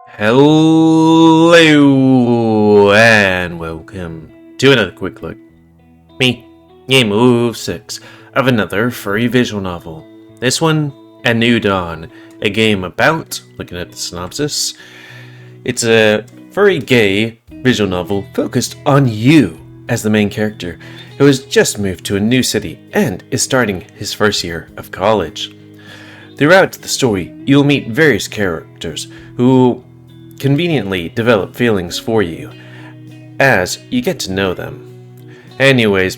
Hello and welcome to another quick look. Me, GamerWolfSix, of another furry visual novel. This one, A New Dawn, a game about, looking at the synopsis, it's a furry gay visual novel focused on you as the main character who has just moved to a new city and is starting his first year of college. Throughout the story, you'll meet various characters who conveniently develop feelings for you as you get to know them. Anyways,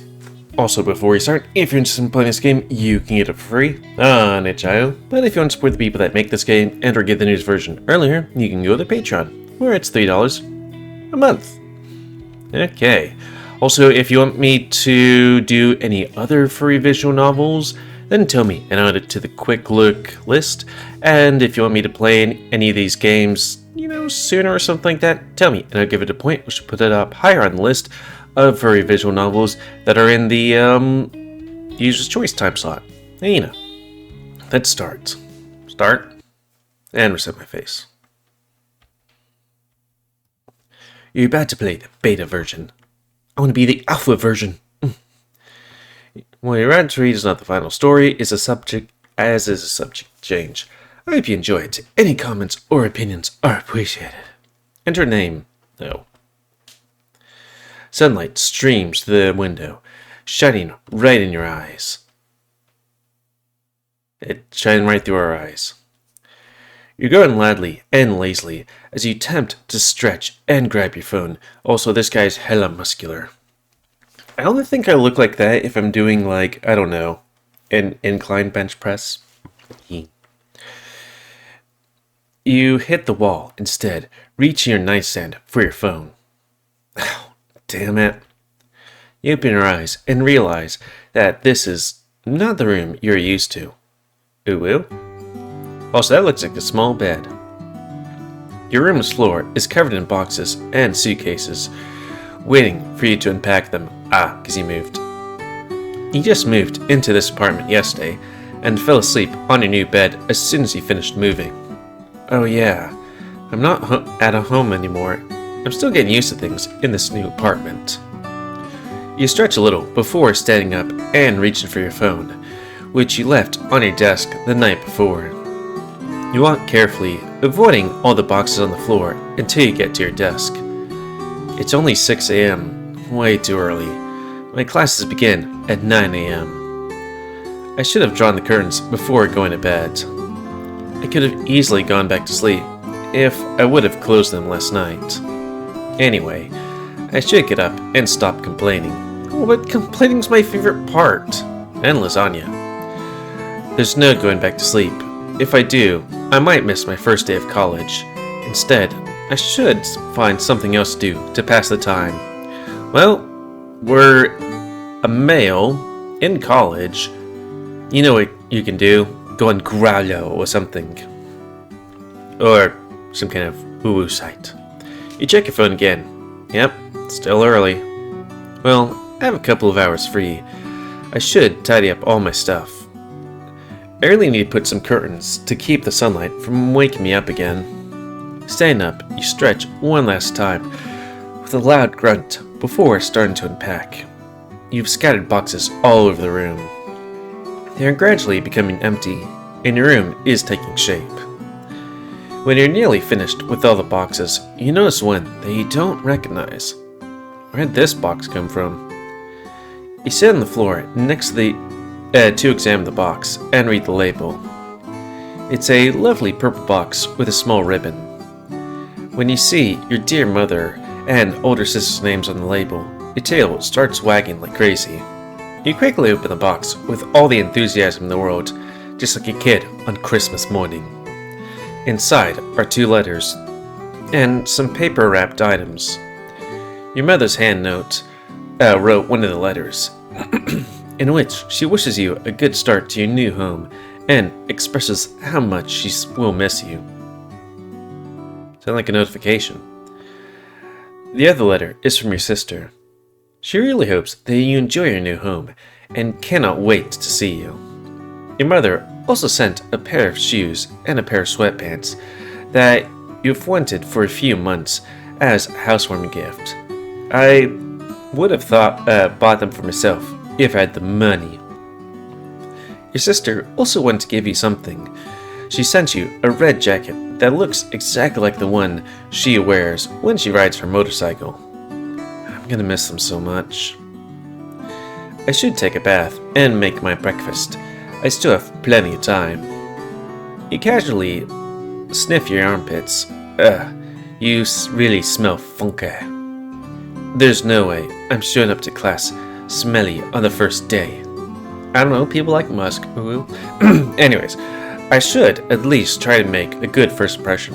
also before we start, if you're interested in playing this game, you can get it for free on itch.io. But if you want to support the people that make this game and or get the news version earlier, you can go to Patreon, where it's $3 a month. Okay. Also, if you want me to do any other furry visual novels, then tell me and I'll add it to the quick look list. And if you want me to play any of these games, sooner or something like that, tell me and I'll give it a point. We should put it up higher on the list of furry visual novels that are in the user's choice time slot. Let's start. And reset my face. You're about to play the beta version. I want to be the alpha version. What you're about to read is not the final story, is a subject change. I hope you enjoy it. Any comments or opinions are appreciated. Enter name, though. Sunlight streams through the window, shining right in your eyes. It's shining right through our eyes. You're going loudly and lazily as you attempt to stretch and grab your phone. Also, this guy's hella muscular. I only think I look like that if I'm doing, an incline bench press. You hit the wall instead, reaching your nightstand for your phone. Oh, damn it. You open your eyes and realize that this is not the room you're used to. Ooh. Also, that looks like a small bed. Your room's floor is covered in boxes and suitcases, waiting for you to unpack them. Because you moved. You just moved into this apartment yesterday and fell asleep on your new bed as soon as you finished moving. Oh yeah, I'm not at a home anymore. I'm still getting used to things in this new apartment. You stretch a little before standing up and reaching for your phone, which you left on your desk the night before. You walk carefully, avoiding all the boxes on the floor until you get to your desk. It's only 6 a.m., way too early. My classes begin at 9 a.m. I should have drawn the curtains before going to bed. I could have easily gone back to sleep if I would have closed them last night. Anyway, I should get up and stop complaining. Oh, but complaining's my favorite part. And lasagna. There's no going back to sleep. If I do, I might miss my first day of college. Instead, I should find something else to do to pass the time. Well, we're a male in college. You know what you can do? Go on Growlo or something. Or some kind of woo-woo site. You check your phone again. Yep, still early. Well, I have a couple of hours free. I should tidy up all my stuff. I really need to put some curtains to keep the sunlight from waking me up again. Standing up, you stretch one last time with a loud grunt before starting to unpack. You've scattered boxes all over the room. They are gradually becoming empty, and your room is taking shape. When you're nearly finished with all the boxes, you notice one that you don't recognize. Where'd this box come from? You sit on the floor next to to examine the box and read the label. It's a lovely purple box with a small ribbon. When you see your dear mother and older sister's names on the label, your tail starts wagging like crazy. You quickly open the box with all the enthusiasm in the world, just like a kid on Christmas morning. Inside are 2 letters and some paper-wrapped items. Your mother's hand note wrote one of the letters, in which she wishes you a good start to your new home and expresses how much she will miss you. Sound like a notification. The other letter is from your sister. She really hopes that you enjoy your new home and cannot wait to see you. Your mother also sent a pair of shoes and a pair of sweatpants that you've wanted for a few months as a housewarming gift. I would have bought them for myself if I had the money. Your sister also wanted to give you something. She sent you a red jacket that looks exactly like the one she wears when she rides her motorcycle. I'm gonna miss them so much. I should take a bath and make my breakfast. I still have plenty of time. You casually sniff your armpits. You really smell funky. There's no way I'm showing up to class smelly on the first day. I don't know, people like musk. Ooh. Anyways, I should at least try to make a good first impression.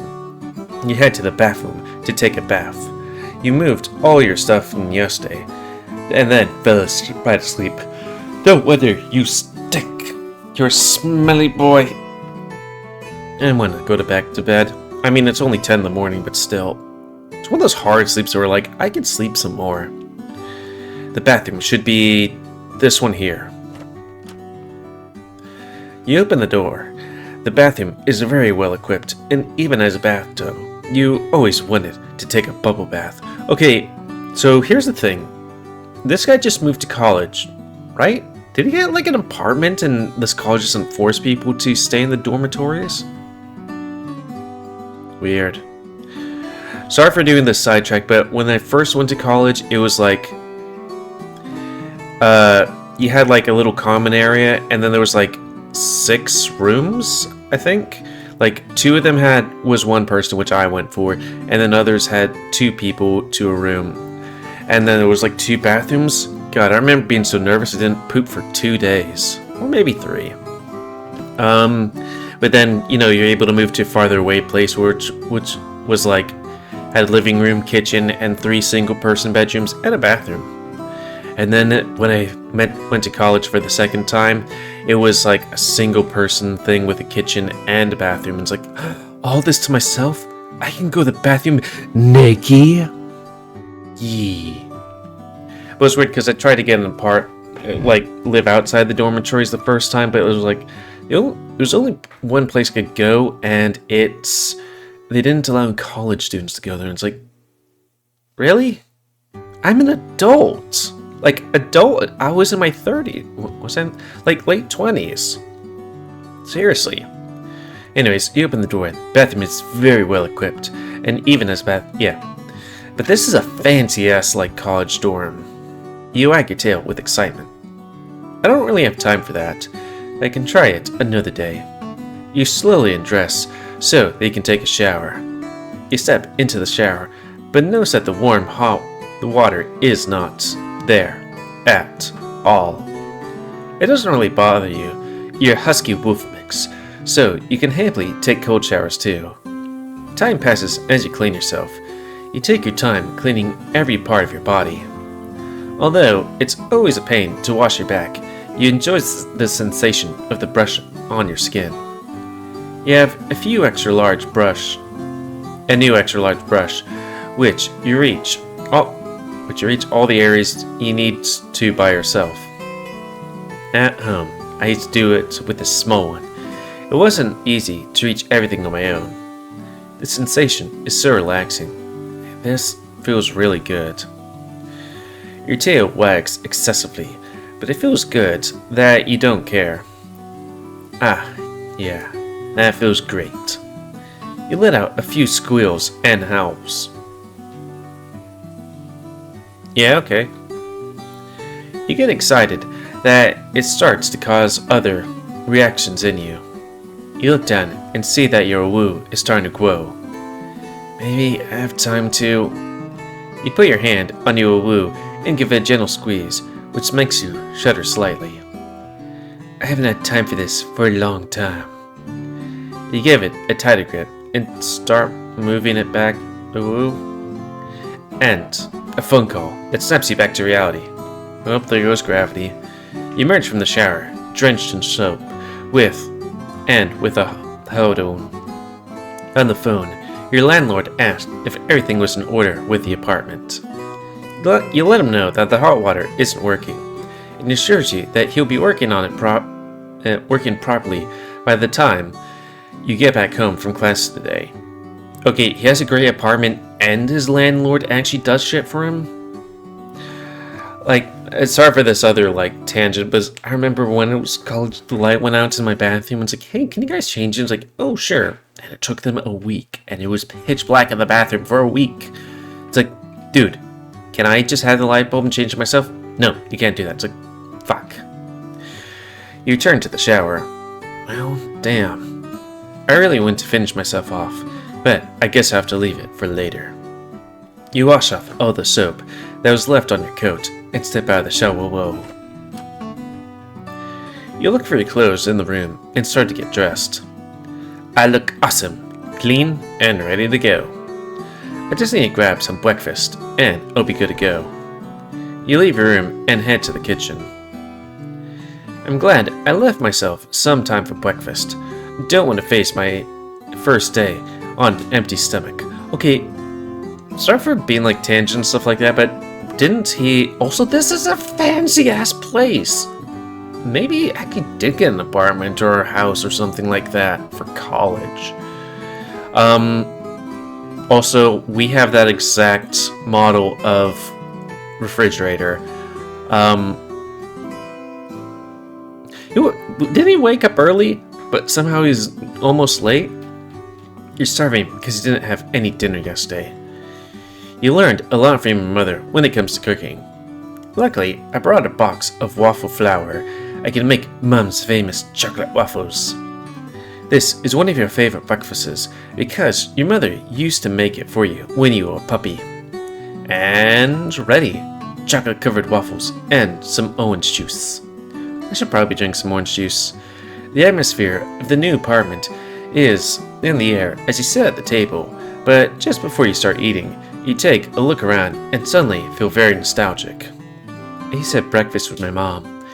You head to the bathroom to take a bath. You moved all your stuff from yesterday, and then fell right asleep. Don't wonder you stink. You're a smelly boy. And when I go back to bed, I mean, it's only 10 in the morning, but still. It's one of those hard sleeps where like, I could sleep some more. The bathroom should be this one here. You open the door. The bathroom is very well equipped, and even as a bathtub, you always wanted to take a bubble bath. Okay, so here's the thing. This guy just moved to college, right? Did he get like an apartment and this college doesn't force people to stay in the dormitories? Weird. Sorry for doing this sidetrack, but when I first went to college, it was like, you had like a little common area, and then there was like 6 rooms, I think. Like 2 of them was one person, which I went for, and then others had 2 people to a room. And then there was like 2 bathrooms. God, I remember being so nervous I didn't poop for 2 days. Or maybe 3. But then, you know, you're able to move to a farther away place, which was like, had a living room, kitchen, and 3 single-person bedrooms, and a bathroom. And then when I went to college for the second time, it was like a single-person thing with a kitchen and a bathroom. It's like, all this to myself? I can go to the bathroom naked? Yee. But it was weird because I tried to get an like live outside the dormitories the first time, but it was like, there's only one place I could go, and they didn't allow college students to go there. And it's like, really? I'm an adult. Like, adult, I was in my 30s. Was I like late 20s? Seriously. Anyways, you open the door. The bathroom is very well equipped, and even as yeah. But this is a fancy-ass, like, college dorm. You wag your tail with excitement. I don't really have time for that. I can try it another day. You slowly undress so that you can take a shower. You step into the shower, but notice that the warm, hot water is not there at all. It doesn't really bother you. You're a husky wolf mix, so you can happily take cold showers too. Time passes as you clean yourself. You take your time cleaning every part of your body. Although it's always a pain to wash your back, you enjoy the sensation of the brush on your skin. You have a new extra large brush, which you reach all the areas you need to by yourself. At home, I used to do it with a small one. It wasn't easy to reach everything on my own. The sensation is so relaxing. This feels really good. Your tail wags excessively, but it feels good that you don't care. Ah, yeah, that feels great. You let out a few squeals and howls. Yeah, okay. You get excited that it starts to cause other reactions in you. You look down and see that your woo is starting to grow. Maybe I have time to... You put your hand on your woo and give it a gentle squeeze, which makes you shudder slightly. I haven't had time for this for a long time. You give it a tighter grip and start moving it back. Ooh. And a phone call that snaps you back to reality. Oh, there goes gravity. You emerge from the shower, drenched in soap, with a hold on. On the phone, your landlord asked if everything was in order with the apartment. You let him know that the hot water isn't working, and assures you that he'll be working on it working properly by the time you get back home from class today. Okay, he has a great apartment and his landlord actually does shit for him? Like, sorry for this other, like, tangent, but I remember when it was college, the light went out in my bathroom and it's like, hey, can you guys change it? It's like, oh, sure. And it took them a week, and it was pitch black in the bathroom for a week. It's like, dude, can I just have the light bulb and change it myself? No, you can't do that. It's like, fuck. You return to the shower. Well, damn. I really want to finish myself off, but I guess I have to leave it for later. You wash off all the soap that was left on your coat and step out of the shower. Whoa. You look for your clothes in the room and start to get dressed. I look awesome, clean, and ready to go. I just need to grab some breakfast and I'll be good to go. You leave your room and head to the kitchen. I'm glad I left myself some time for breakfast. Don't want to face my first day on an empty stomach. Okay, sorry for being like tangent and stuff like that, but didn't he... Also, this is a fancy-ass place. Maybe I did get an apartment or a house or something like that for college. Also, we have that exact model of refrigerator. Didn't he wake up early, but somehow he's almost late? You're starving because you didn't have any dinner yesterday. You learned a lot from your mother when it comes to cooking. Luckily, I brought a box of waffle flour. I can make Mum's famous chocolate waffles. This is one of your favorite breakfasts because your mother used to make it for you when you were a puppy. And ready! Chocolate covered waffles and some orange juice. I should probably drink some orange juice. The atmosphere of the new apartment is in the air as you sit at the table, but just before you start eating, you take a look around and suddenly feel very nostalgic. I used to have breakfast with my mom.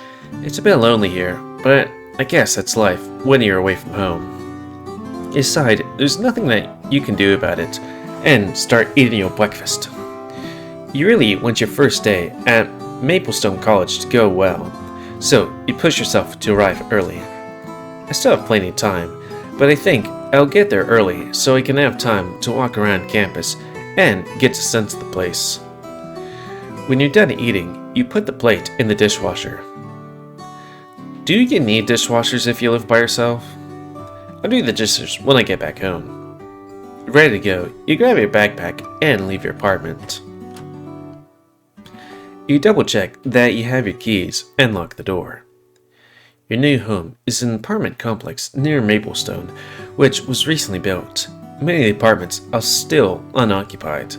It's a bit lonely here, but I guess that's life when you're away from home. You decide there's nothing that you can do about it, and start eating your breakfast. You really want your first day at Maplestone College to go well, so you push yourself to arrive early. I still have plenty of time, but I think I'll get there early so I can have time to walk around campus and get a sense of the place. When you're done eating, you put the plate in the dishwasher. Do you need dishwashers if you live by yourself? I'll do the dishes when I get back home. Ready to go, you grab your backpack and leave your apartment. You double check that you have your keys and lock the door. Your new home is an apartment complex near Maplestone, which was recently built. Many of the apartments are still unoccupied.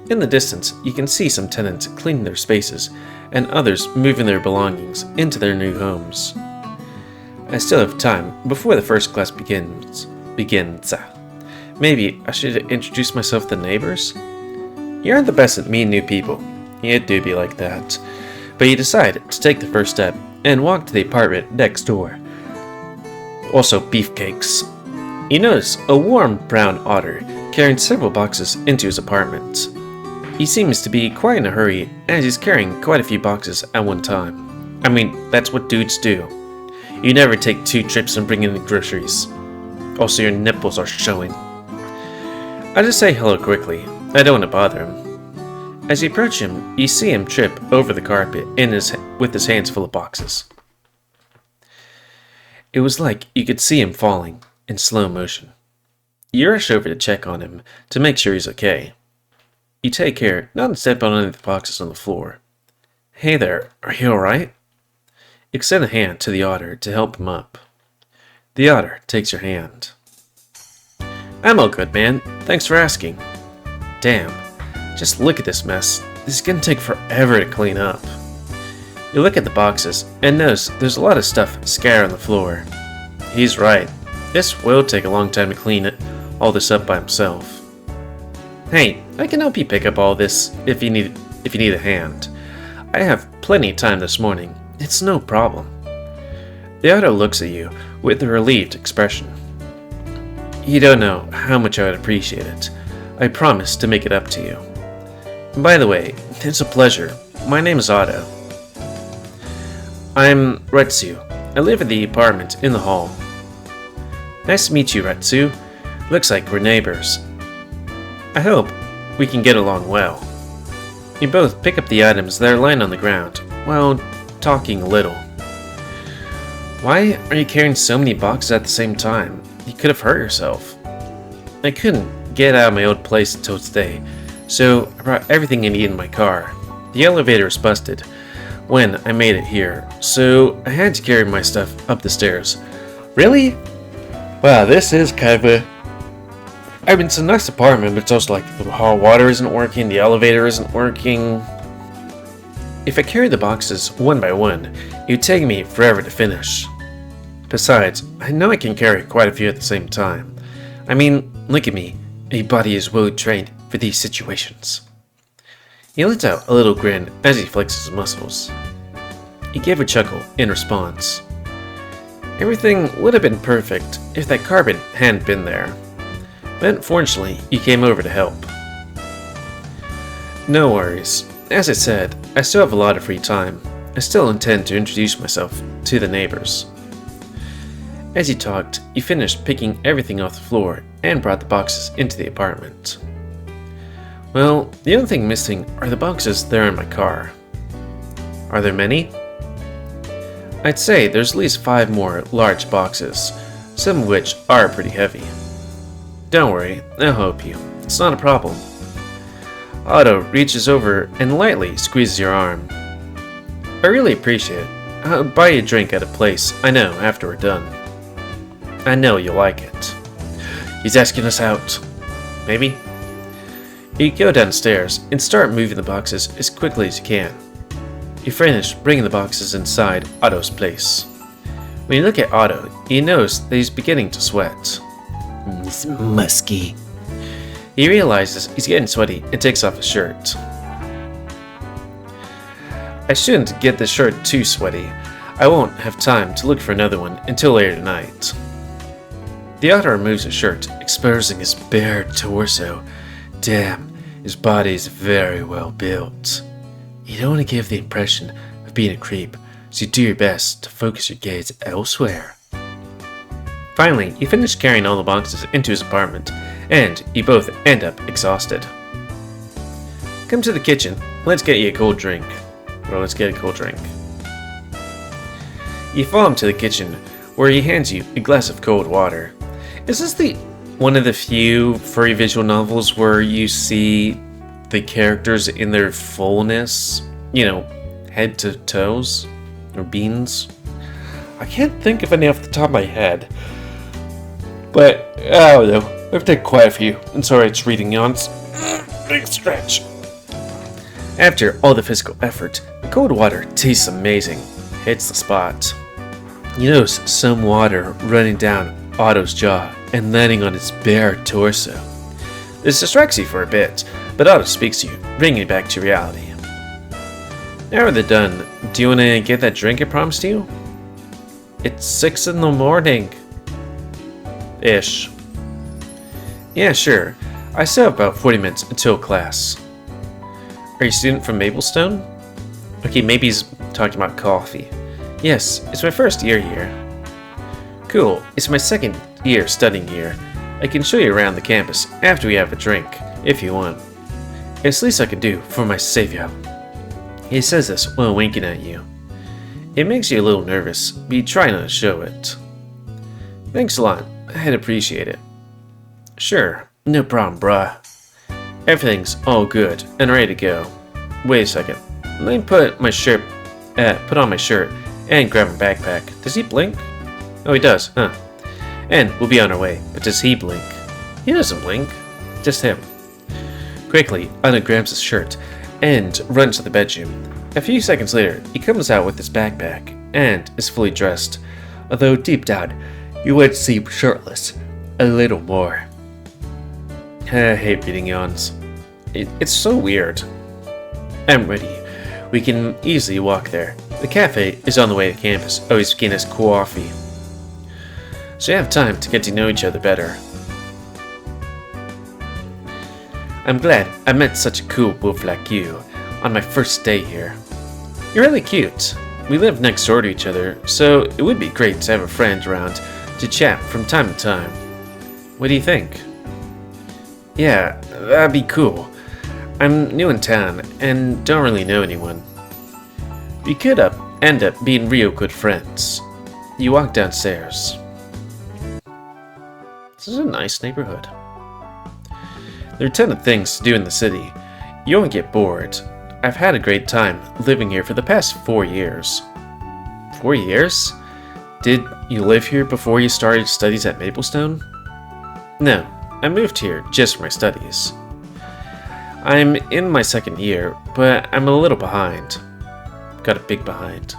In the distance, you can see some tenants cleaning their spaces and others moving their belongings into their new homes. I still have time before the first class begins. Maybe I should introduce myself to the neighbors? You aren't the best at meeting new people. It do be like that. But you decide to take the first step and walk to the apartment next door. Also beefcakes. You notice a warm brown otter carrying several boxes into his apartment. He seems to be quite in a hurry as he's carrying quite a few boxes at one time. I mean, that's what dudes do. You never take 2 trips and bring in the groceries. Also, your nipples are showing. I just say hello quickly. I don't want to bother him. As you approach him, you see him trip over the carpet with his hands full of boxes. It was like you could see him falling in slow motion. You rush over to check on him to make sure he's okay. You take care not to step on any of the boxes on the floor. Hey there, are you alright? You extend a hand to the otter to help him up. The otter takes your hand. I'm all good, man. Thanks for asking. Damn, just look at this mess. This is gonna take forever to clean up. You look at the boxes and notice there's a lot of stuff scattered on the floor. He's right. This will take a long time to clean all this up by himself. Hey, I can help you pick up all this if you need a hand. I have plenty of time this morning. It's no problem. The otter looks at you with a relieved expression. You don't know how much I would appreciate it. I promise to make it up to you. By the way, it's a pleasure. My name is Otto. I'm Retsu. I live in the apartment in the hall. Nice to meet you, Retsu. Looks like we're neighbors. I hope we can get along well. You both pick up the items that are lying on the ground, while talking a little. Why are you carrying so many boxes at the same time? You could have hurt yourself. I couldn't get out of my old place until today, so I brought everything I need in my car. The elevator is busted when I made it here, so I had to carry my stuff up the stairs. Really? Wow, this is kind of a... I mean, it's a nice apartment, but it's also like the hot water isn't working, the elevator isn't working. If I carried the boxes one by one, it would take me forever to finish. Besides, I know I can carry quite a few at the same time. I mean, look at me. My body is well trained for these situations. He lets out a little grin as he flexes his muscles. He gave a chuckle in response. Everything would have been perfect if that carpet hadn't been there. But unfortunately, you came over to help. No worries. As I said, I still have a lot of free time. I still intend to introduce myself to the neighbors. As he talked, he finished picking everything off the floor and brought the boxes into the apartment. Well, the only thing missing are the boxes that are in my car. Are there many? I'd say there's at least 5 more large boxes, some of which are pretty heavy. Don't worry, I'll help you. It's not a problem. Otto reaches over and lightly squeezes your arm. I really appreciate it. I'll buy you a drink at a place I know after we're done. I know you'll like it. He's asking us out. Maybe? You go downstairs and start moving the boxes as quickly as you can. You finish bringing the boxes inside Otto's place. When you look at Otto, you notice that he's beginning to sweat. It's musky. He realizes he's getting sweaty and takes off his shirt. I shouldn't get this shirt too sweaty. I won't have time to look for another one until later tonight. The Otto removes his shirt, exposing his bare torso. Damn, his body is very well built. You don't want to give the impression of being a creep, so you do your best to focus your gaze elsewhere. Finally, you finish carrying all the boxes into his apartment, and you both end up exhausted. Come to the kitchen, let's get you a cold drink. Or let's get a cold drink. You follow him to the kitchen, where he hands you a glass of cold water. Is this one of the few furry visual novels where you see the characters in their fullness? You know, head to toes? Or beans? I can't think of any off the top of my head. But, I don't know. I've taken quite a few. I'm sorry it's reading yawns. Big stretch. After all the physical effort, the cold water tastes amazing. Hits the spot. You notice some water running down Otto's jaw and landing on his bare torso. This distracts you for a bit, but Otto speaks to you, bringing you back to reality. Now they're done, do you want to get that drink I promised you? It's 6 in the morning. Ish. Yeah, sure. I still have about 40 minutes until class. Are you a student from Maplestone? Okay, maybe he's talking about coffee. Yes, it's my first year here. Cool, it's my second year studying here. I can show you around the campus after we have a drink, if you want. It's the least I can do for my savior. He says this while winking at you. It makes you a little nervous, but you try not to show it. Thanks a lot, I'd appreciate it. Sure, no problem, bruh. Everything's all good and ready to go. Wait a second. Let me put on my shirt and grab my backpack. Does he blink? Oh, he does, huh? And we'll be on our way. But does he blink? He doesn't blink. Just him. Quickly, Anna grabs his shirt and runs to the bedroom. A few seconds later, he comes out with his backpack and is fully dressed. Although deep down, you would seem shirtless a little more. I hate reading yawns. It's so weird. I'm ready. We can easily walk there. The cafe is on the way to campus. Oh, he's getting his coffee. So you have time to get to know each other better. I'm glad I met such a cool wolf like you on my first day here. You're really cute. We live next door to each other, so it would be great to have a friend around to chat from time to time. What do you think? Yeah, that'd be cool. I'm new in town and don't really know anyone. We could end up being real good friends. You walk downstairs. This is a nice neighborhood. There are a ton of things to do in the city. You won't get bored. I've had a great time living here for the past 4 years. 4 years? Did you live here before you started studies at Maplestone? No, I moved here just for my studies. I'm in my second year, but I'm a little behind. Got a big behind.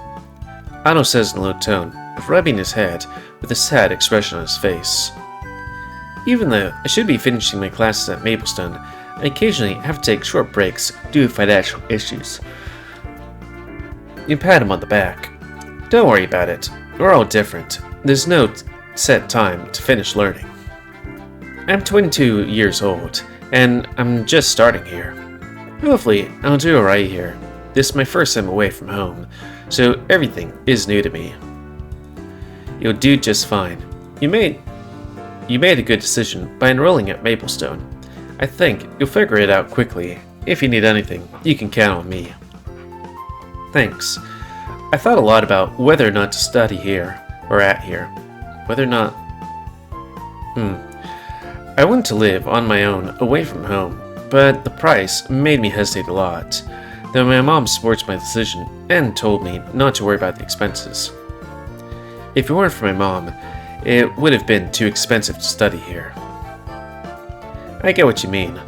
Otto says in a low tone, rubbing his head with a sad expression on his face. Even though I should be finishing my classes at Maplestone, I occasionally have to take short breaks due to financial issues. You pat him on the back. Don't worry about it. We're all different. There's no set time to finish learning. I'm 22 years old, and I'm just starting here. Hopefully, I'll do alright here. This is my first time away from home, so everything is new to me. You'll do just fine. You made a good decision by enrolling at Maplestone. I think you'll figure it out quickly. If you need anything, you can count on me. Thanks. I thought a lot about whether or not to study here, or at here. Whether or not... I wanted to live on my own, away from home, but the price made me hesitate a lot, though my mom supports my decision and told me not to worry about the expenses. If it weren't for my mom, it would have been too expensive to study here. I get what you mean.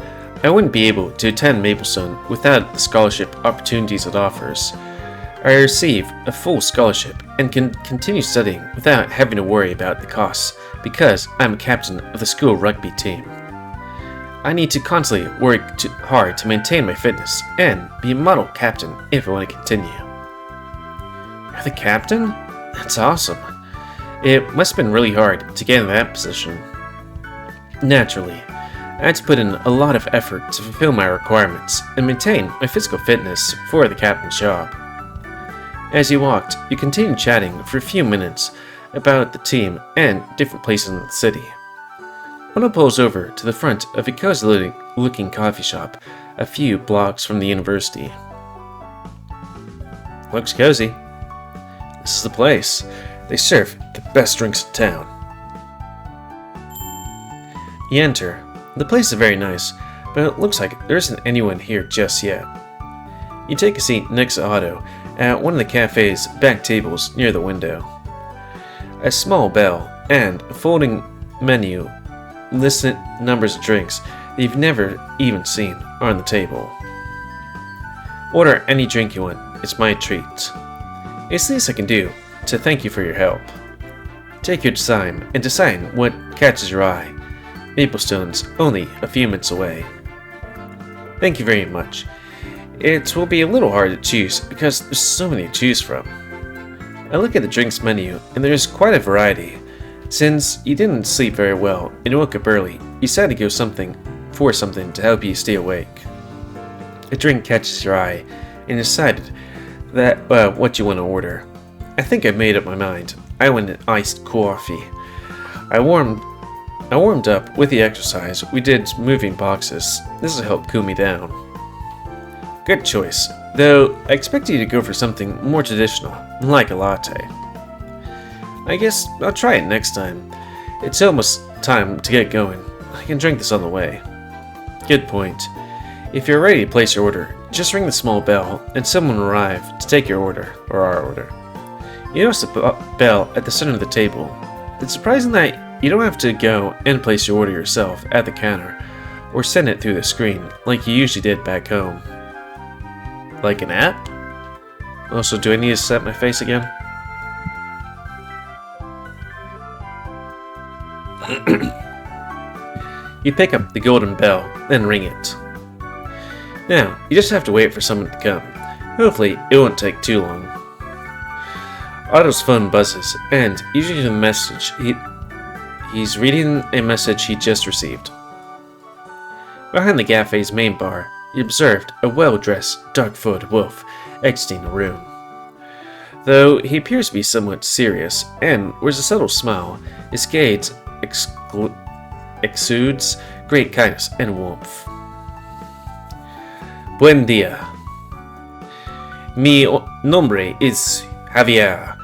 I wouldn't be able to attend Maplestone without the scholarship opportunities it offers. I receive a full scholarship and can continue studying without having to worry about the costs because I'm a captain of the school rugby team. I need to constantly work hard to maintain my fitness and be a model captain if I want to continue. You're the captain? That's awesome. It must have been really hard to get in that position. Naturally, I had to put in a lot of effort to fulfill my requirements and maintain my physical fitness for the captain's job. As you walked, you continued chatting for a few minutes about the team and different places in the city. One pulls over to the front of a cozy-looking coffee shop a few blocks from the university. Looks cozy. This is the place. They serve the best drinks in town. You enter. The place is very nice, but it looks like there isn't anyone here just yet. You take a seat next to Otto at one of the cafe's back tables near the window. A small bell and a folding menu listing numbers of drinks that you've never even seen are on the table. Order any drink you want, it's my treat. It's the least I can do to thank you for your help. Take your time and decide what catches your eye. Maplestone's only a few minutes away. Thank you very much. It will be a little hard to choose because there's so many to choose from. I look at the drinks menu and there's quite a variety. Since you didn't sleep very well and woke up early, you decided to go for something to help you stay awake. A drink catches your eye and decided that what you want to order. I think I've made up my mind. I want an iced coffee. I warmed up with the exercise. We did moving boxes. This will help cool me down. Good choice, though I expect you to go for something more traditional, like a latte. I guess I'll try it next time. It's almost time to get going. I can drink this on the way. Good point. If you're ready to place your order, just ring the small bell and someone will arrive to take your order, or our order. You notice the bell at the center of the table. It's surprising that you don't have to go and place your order yourself at the counter, or send it through the screen like you usually did back home. Like an app? Also, do I need to set my face again? You pick up the golden bell, then ring it. Now, you just have to wait for someone to come. Hopefully, it won't take too long. Otto's phone buzzes, and usually the message he's reading a message he just received. Behind the cafe's main bar, he observed a well-dressed, dark-footed wolf exiting the room. Though he appears to be somewhat serious and wears a subtle smile, his gaze exudes great kindness and warmth. Buen dia. Mi nombre is Javier,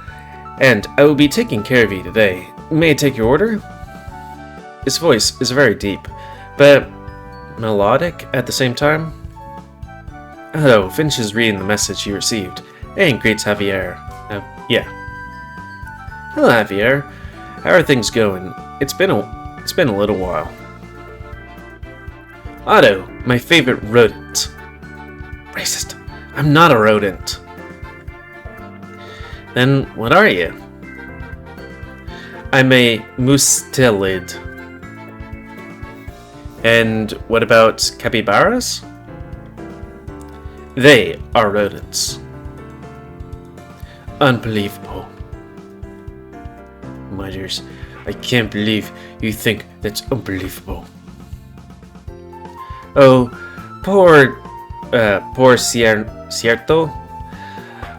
and I will be taking care of you today. May I take your order? His voice is very deep, but melodic at the same time. Odo finishes reading the message he received and greets Javier. Yeah. Hello, Javier. How are things going? It's been a little while. Otto, my favorite rodent. Racist. I'm not a rodent. Then what are you? I'm a mustelid. And what about capybaras? They are rodents. Unbelievable. Mutters, I can't believe you think that's unbelievable. Oh, poor Cierto.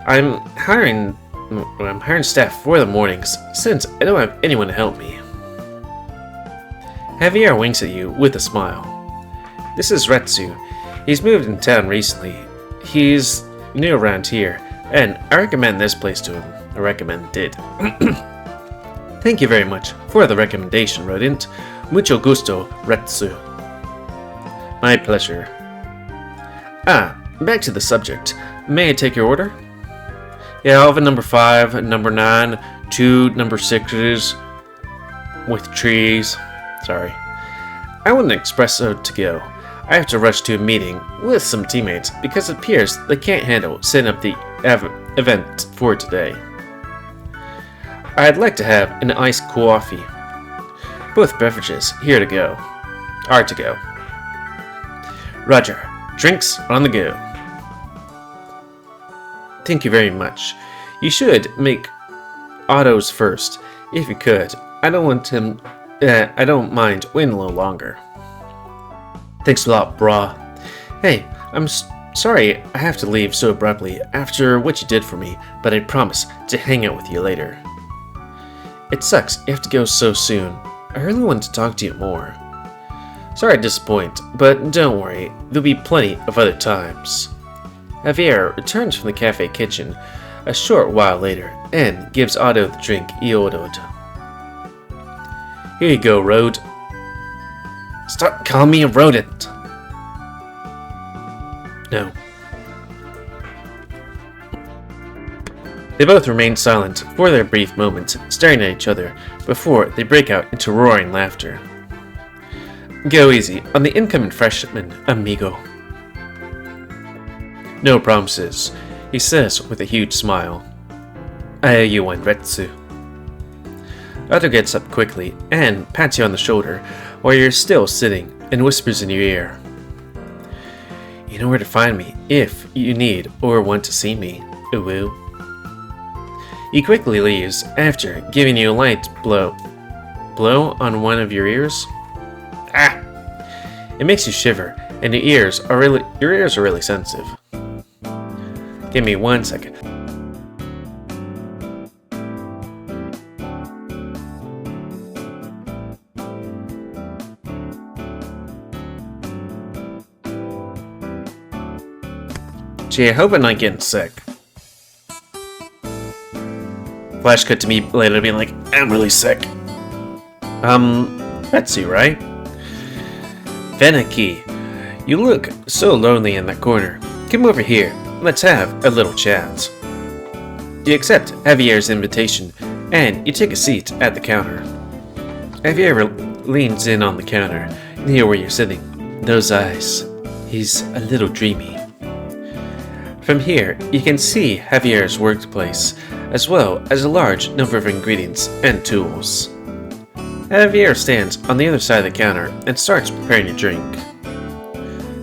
I'm hiring staff for the mornings since I don't have anyone to help me. Javier winks at you with a smile. This is Retsu. He's moved in town recently. He's new around here, and I recommend this place to him. I recommended. Thank you very much for the recommendation, Rodent. Mucho gusto, Retsu. My pleasure. Back to the subject. May I take your order? Yeah, I'll have a number 5, a number 9, 2 number 6s with trees. Sorry. I want an espresso to go. I have to rush to a meeting with some teammates because it appears they can't handle setting up the event for today. I'd like to have an iced coffee. Both beverages are to go. Roger. Drinks on the go. Thank you very much. You should make Otto's first, if you could. I don't mind waiting a little longer. Thanks a lot, brah. Hey, I'm sorry I have to leave so abruptly after what you did for me, but I promise to hang out with you later. It sucks you have to go so soon. I really wanted to talk to you more. Sorry to disappoint, but don't worry, there'll be plenty of other times. Javier returns from the cafe kitchen a short while later and gives Otto the drink he ordered. Here you go, Rode. Stop calling me a rodent. No. They both remain silent for their brief moment, staring at each other before they break out into roaring laughter. Go easy on the incoming freshman, amigo. No promises, he says with a huge smile. I owe you one, Retsu. Otto gets up quickly and pats you on the shoulder while you're still sitting and whispers in your ear. You know where to find me if you need or want to see me, uwu. He quickly leaves after giving you a light blow on one of your ears. It makes you shiver, and your ears are really sensitive. Give me 1 second. Gee, I hope I'm not getting sick. Flash cut to me later being like, I'm really sick. Retsu, right? Venaki, you look so lonely in that corner. Come over here, let's have a little chat. You accept Javier's invitation, and you take a seat at the counter. Javier leans in on the counter, near where you're sitting. Those eyes, he's a little dreamy. From here, you can see Javier's workplace, as well as a large number of ingredients and tools. Javier stands on the other side of the counter and starts preparing a drink.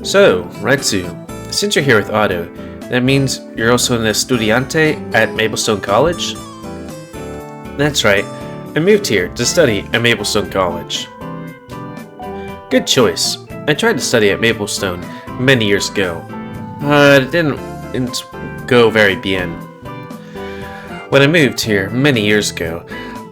So, Retsu, since you're here with Otto, that means you're also an estudiante at Maplestone College? That's right, I moved here to study at Maplestone College. Good choice. I tried to study at Maplestone many years ago, but it didn't go very bien. When I moved here many years ago,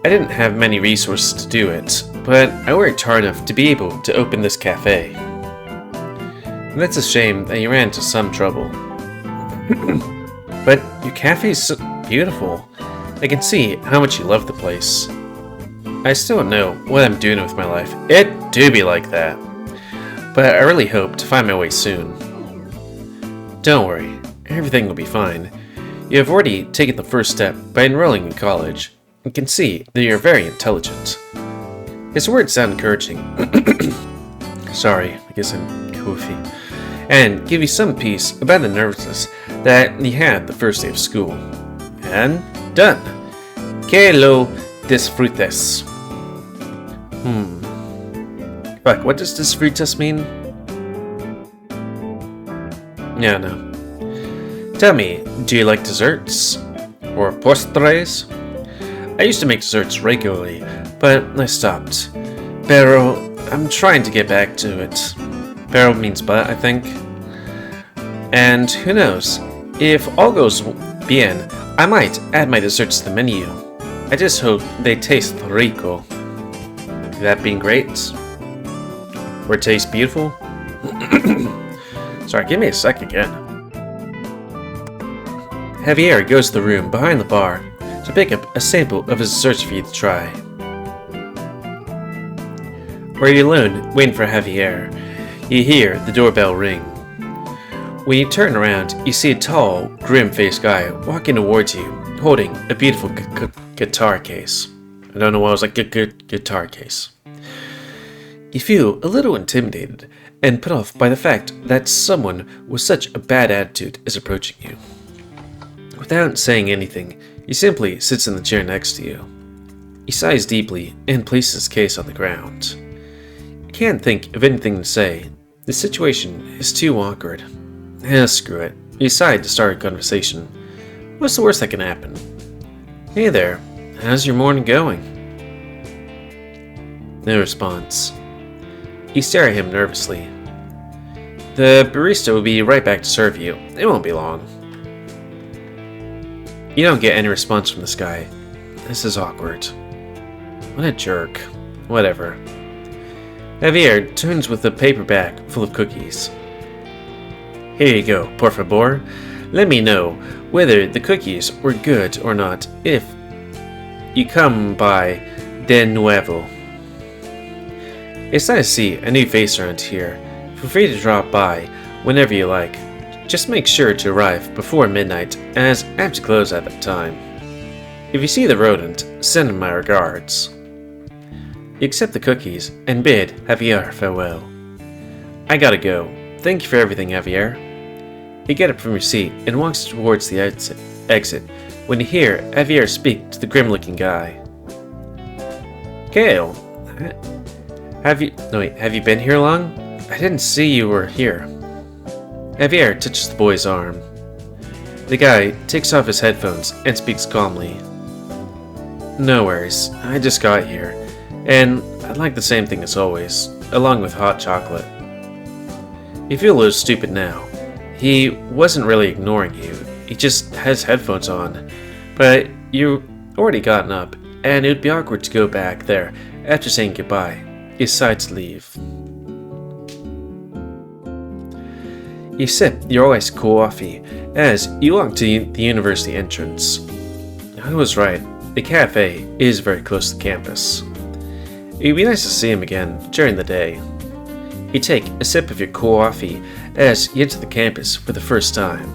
I didn't have many resources to do it. but I worked hard enough to be able to open this cafe. And that's a shame that you ran into some trouble. But your cafe is so beautiful. I can see how much you love the place. I still don't know what I'm doing with my life. It do be like that. But I really hope to find my way soon. Don't worry, everything will be fine. You have already taken the first step by enrolling in college, and can see that you're very intelligent. His words sound encouraging. Sorry, I guess I'm goofy. And give you some peace about the nervousness that you had the first day of school. And done. Que lo disfrutes. Fuck, what does disfrutes mean? Yeah, no. Tell me, do you like desserts? Or postres? I used to make desserts regularly, but I stopped. Pero, I'm trying to get back to it. Pero means but, I think. And who knows, if all goes bien, I might add my desserts to the menu. I just hope they taste rico. That being great? Or taste beautiful? Sorry, give me a sec again. Javier goes to the room behind the bar to pick up a sample of his desserts for you to try. Where you're alone, waiting for Javier, you hear the doorbell ring. When you turn around, you see a tall, grim-faced guy walking towards you, holding a beautiful guitar case. I don't know why I was like, guitar case. You feel a little intimidated and put off by the fact that someone with such a bad attitude is approaching you. Without saying anything, he simply sits in the chair next to you. He sighs deeply and places his case on the ground. You can't think of anything to say. The situation is too awkward. Screw it. You decide to start a conversation. What's the worst that can happen? Hey there, how's your morning going? No response. You stare at him nervously. The barista will be right back to serve you. It won't be long. You don't get any response from this guy. This is awkward. What a jerk. Whatever. Javier turns with a paper bag full of cookies. Here you go, por favor. Let me know whether the cookies were good or not if you come by de nuevo. It's nice to see a new face around here. Feel free to drop by whenever you like. Just make sure to arrive before midnight, as I have to close at that time. If you see the rodent, send him my regards. You accept the cookies and bid Javier farewell. I gotta go. Thank you for everything, Javier. You get up from your seat and walks towards the exit when you hear Javier speak to the grim-looking guy. Kale, have you been here long? I didn't see you were here. Javier touches the boy's arm. The guy takes off his headphones and speaks calmly. No worries, I just got here, and I'd like the same thing as always, along with hot chocolate. You feel a little stupid now. He wasn't really ignoring you, he just has headphones on, but you already gotten up, and it would be awkward to go back there after saying goodbye. You decide to leave. You sip your iced coffee as you walk to the university entrance. I was right, the cafe is very close to campus. It'd be nice to see him again during the day. You take a sip of your coffee as you enter the campus for the first time.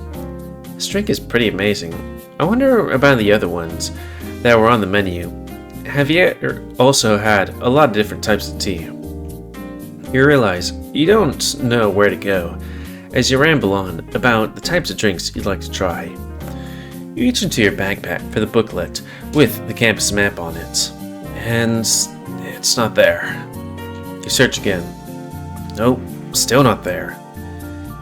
This drink is pretty amazing. I wonder about the other ones that were on the menu. Javier also had a lot of different types of tea. You realize you don't know where to go as you ramble on about the types of drinks you'd like to try. You reach into your backpack for the booklet with the campus map on it, and it's not there. You search again. Nope, still not there.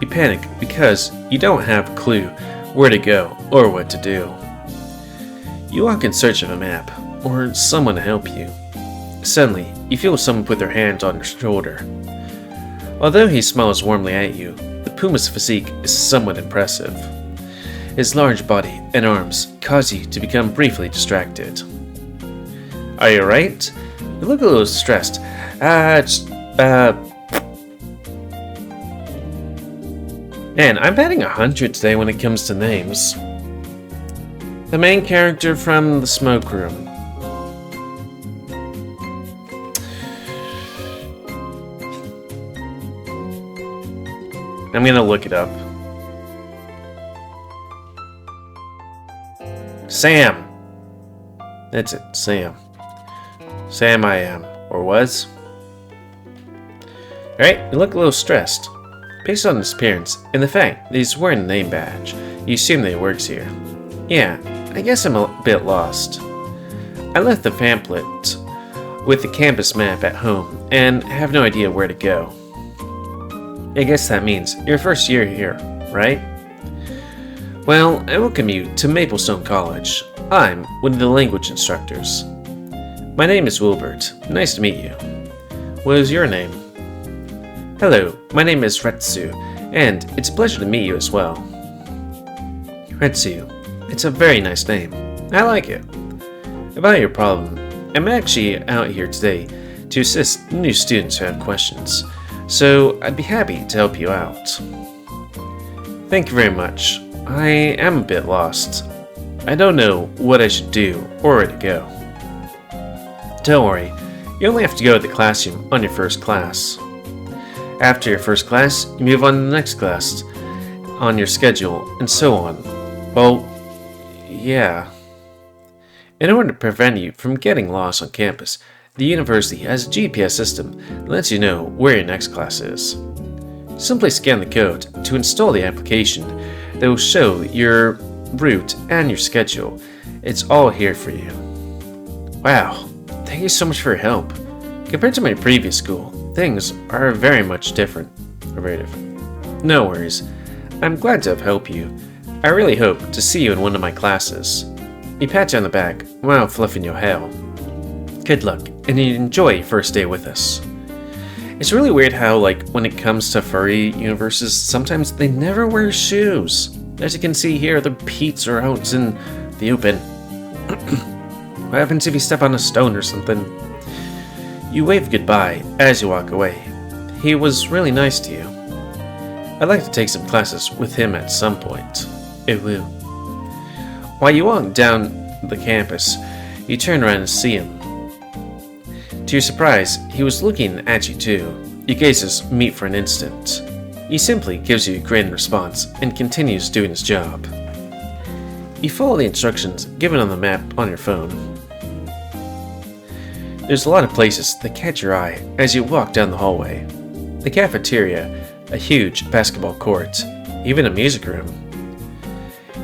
You panic because you don't have a clue where to go or what to do. You walk in search of a map, or someone to help you. Suddenly, you feel someone put their hand on your shoulder. Although he smiles warmly at you, the puma's physique is somewhat impressive. His large body and arms cause you to become briefly distracted. Are you alright? You look a little stressed. Man, I'm batting 100 today when it comes to names. The main character from the smoke room. I'm gonna look it up. Sam! That's it, Sam. Sam I am, or was. Alright, you look a little stressed. Based on his appearance and the fact that he's wearing the name badge, you assume that he works here. Yeah, I guess I'm a bit lost. I left the pamphlet with the campus map at home and have no idea where to go. I guess that means your first year here, right? Well, I welcome you to Maplestone College. I'm one of the language instructors. My name is Wilbert. Nice to meet you. What is your name? Hello, my name is Retsu, and it's a pleasure to meet you as well. Retsu, it's a very nice name. I like it. About your problem, I'm actually out here today to assist new students who have questions, so I'd be happy to help you out. Thank you very much. I am a bit lost. I don't know what I should do or where to go. Don't worry, you only have to go to the classroom on your first class. After your first class, you move on to the next class on your schedule, and so on. Well, yeah. In order to prevent you from getting lost on campus, the university has a GPS system that lets you know where your next class is. Simply scan the code to install the application that will show your route and your schedule. It's all here for you. Wow, thank you so much for your help. Compared to my previous school, things are very much different. No worries. I'm glad to have helped you. I really hope to see you in one of my classes. He pats you on the back while fluffing your hair. Good luck, and enjoy your first day with us. It's really weird how, when it comes to furry universes, sometimes they never wear shoes. As you can see here, the peats are out in the open. What happens if you step on a stone or something? You wave goodbye as you walk away. He was really nice to you. I'd like to take some classes with him at some point. It will. While you walk down the campus, you turn around and see him. To your surprise, he was looking at you too. Your gazes meet for an instant. He simply gives you a grin in response and continues doing his job. You follow the instructions given on the map on your phone. There's a lot of places that catch your eye as you walk down the hallway. The cafeteria, a huge basketball court, even a music room.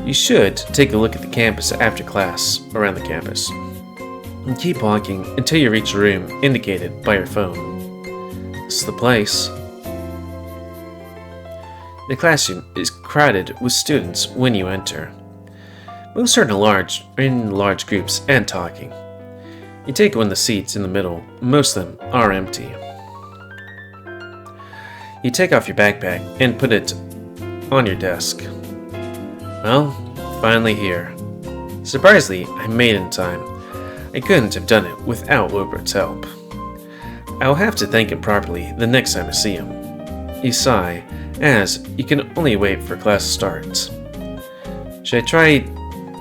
You should take a look at the campus after class, around the campus. And keep walking until you reach a room indicated by your phone. This is the place. The classroom is crowded with students when you enter. Most are in large groups and talking. You take one of the seats in the middle. Most of them are empty. You take off your backpack and put it on your desk. Well, finally here. Surprisingly, I made it in time. I couldn't have done it without Wilbert's help. I'll have to thank him properly the next time I see him. You sigh, as you can only wait for class to start. Should I try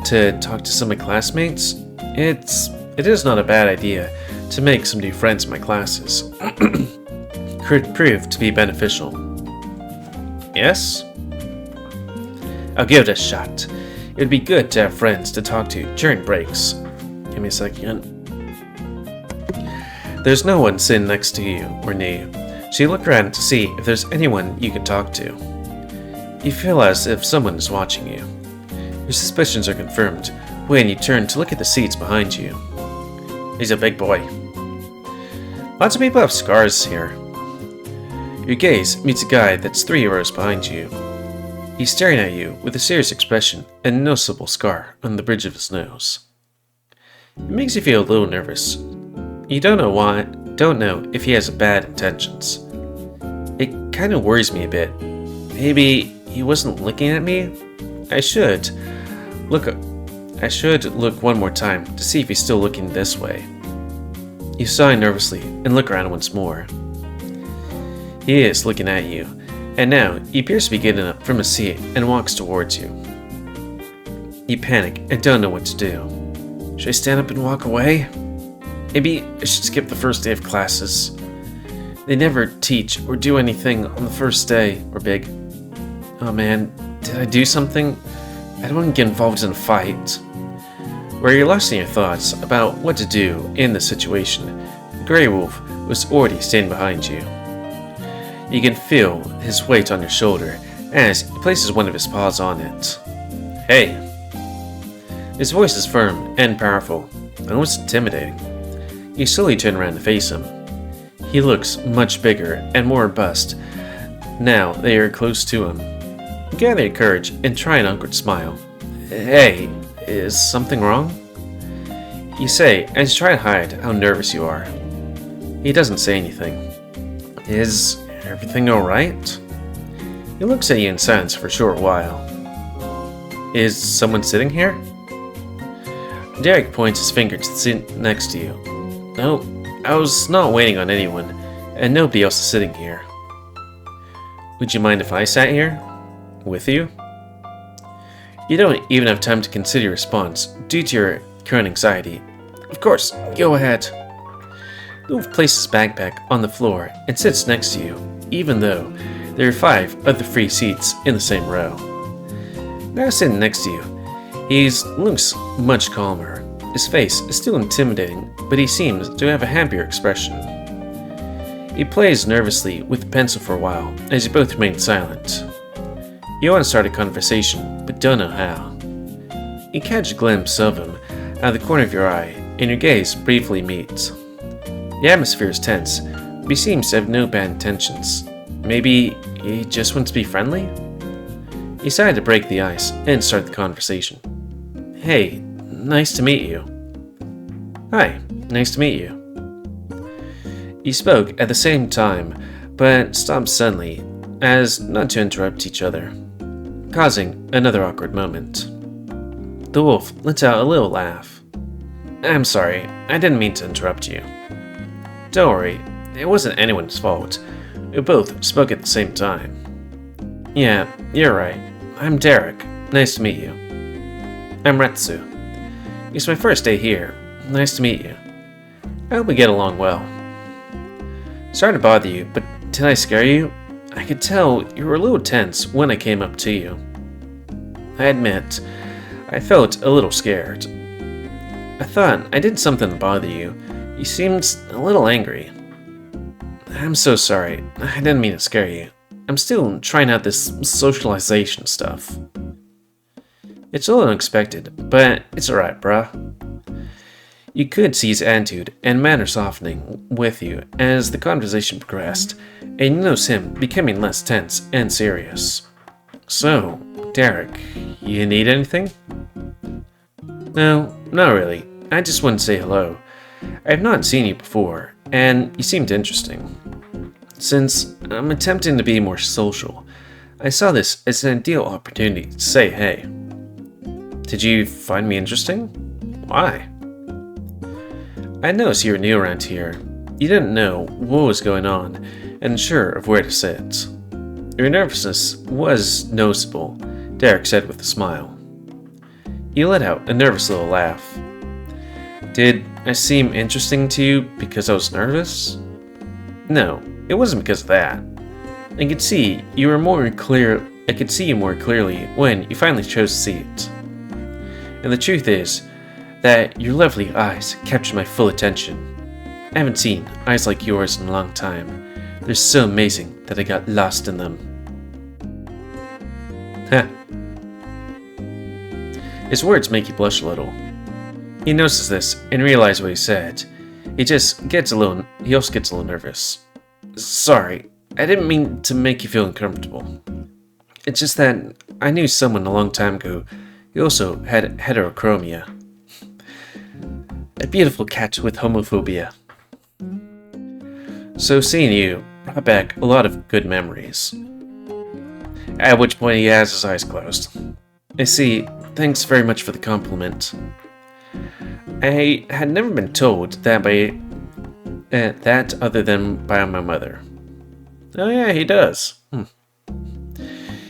to talk to some of my classmates? It is not a bad idea to make some new friends in my classes. Could prove to be beneficial. Yes? I'll give it a shot. It would be good to have friends to talk to during breaks. Give me a second. There's no one sitting next to you or near you, so you look around to see if there's anyone you can talk to. You feel as if someone is watching you. Your suspicions are confirmed when you turn to look at the seats behind you. He's a big boy. Lots of people have scars here. Your gaze meets a guy that's 3 rows behind you. He's staring at you with a serious expression and a noticeable scar on the bridge of his nose. It makes you feel a little nervous. You don't know if he has bad intentions. It kind of worries me a bit. Maybe he wasn't looking at me? I should look one more time to see if he's still looking this way. You You sigh nervously and look around once more. He is looking at you, and now he appears to be getting up from his seat and walks towards you. You panic and don't know what to do. Should I stand up and walk away? Maybe I should skip the first day of classes. They never teach or do anything on the first day, or big. Oh man, did I do something? I don't want to get involved in a fight. Where you're lost in your thoughts about what to do in the situation, Grey Wolf was already standing behind you. You can feel his weight on your shoulder as he places one of his paws on it. Hey! His voice is firm and powerful, almost intimidating. You slowly turn around to face him. He looks much bigger and more robust now that you're close to him. You gather your courage and try an awkward smile. Hey, is something wrong? You say as you try to hide how nervous you are. He doesn't say anything. Is everything alright? He looks at you in silence for a short while. Is someone sitting here? Derek points his finger to the seat next to you. No, I was not waiting on anyone, and nobody else is sitting here. Would you mind if I sat here? With you? You don't even have time to consider your response due to your current anxiety. Of course, go ahead. The wolf places his backpack on the floor and sits next to you, even though there are 5 other free seats in the same row. Now sitting next to you, he looks much calmer. His face is still intimidating, but he seems to have a happier expression. He plays nervously with the pencil for a while as you both remain silent. You want to start a conversation, but don't know how. You catch a glimpse of him out of the corner of your eye, and your gaze briefly meets. The atmosphere is tense, but he seems to have no bad intentions. Maybe he just wants to be friendly? You decide to break the ice and start the conversation. Hey, nice to meet you. Hi, nice to meet you. You spoke at the same time, but stopped suddenly, as not to interrupt each other, causing another awkward moment. The wolf lets out a little laugh. I'm sorry, I didn't mean to interrupt you. Don't worry, it wasn't anyone's fault. We both spoke at the same time. Yeah, you're right. I'm Derek. Nice to meet you. I'm Retsu. It's my first day here. Nice to meet you. I hope we get along well. Sorry to bother you, but did I scare you? I could tell you were a little tense when I came up to you. I admit, I felt a little scared. I thought I did something to bother you. You seemed a little angry. I'm so sorry. I didn't mean to scare you. I'm still trying out this socialization stuff. It's a little unexpected, but it's alright, bruh. You could see his attitude and manner softening with you as the conversation progressed, and you notice him becoming less tense and serious. So, Derek, you need anything? No, not really. I just wanted to say hello. I have not seen you before, and you seemed interesting. Since I'm attempting to be more social, I saw this as an ideal opportunity to say hey. Did you find me interesting? Why? I noticed you were new around here. You didn't know what was going on and unsure of where to sit. Your nervousness was noticeable, Derek said with a smile. You let out a nervous little laugh. Did I seem interesting to you because I was nervous? No, it wasn't because of that. I could see you were more clear. I could see you more clearly when you finally chose a seat. And the truth is that your lovely eyes captured my full attention. I haven't seen eyes like yours in a long time. They're so amazing that I got lost in them. Heh. His words make you blush a little. He notices this and realizes what he said. He also gets a little nervous. Sorry, I didn't mean to make you feel uncomfortable. It's just that I knew someone a long time ago who also had heterochromia. A beautiful cat with homophobia. So seeing you brought back a lot of good memories. At which point he has his eyes closed. I see, thanks very much for the compliment. I had never been told that by that other than by my mother. Oh yeah, he does.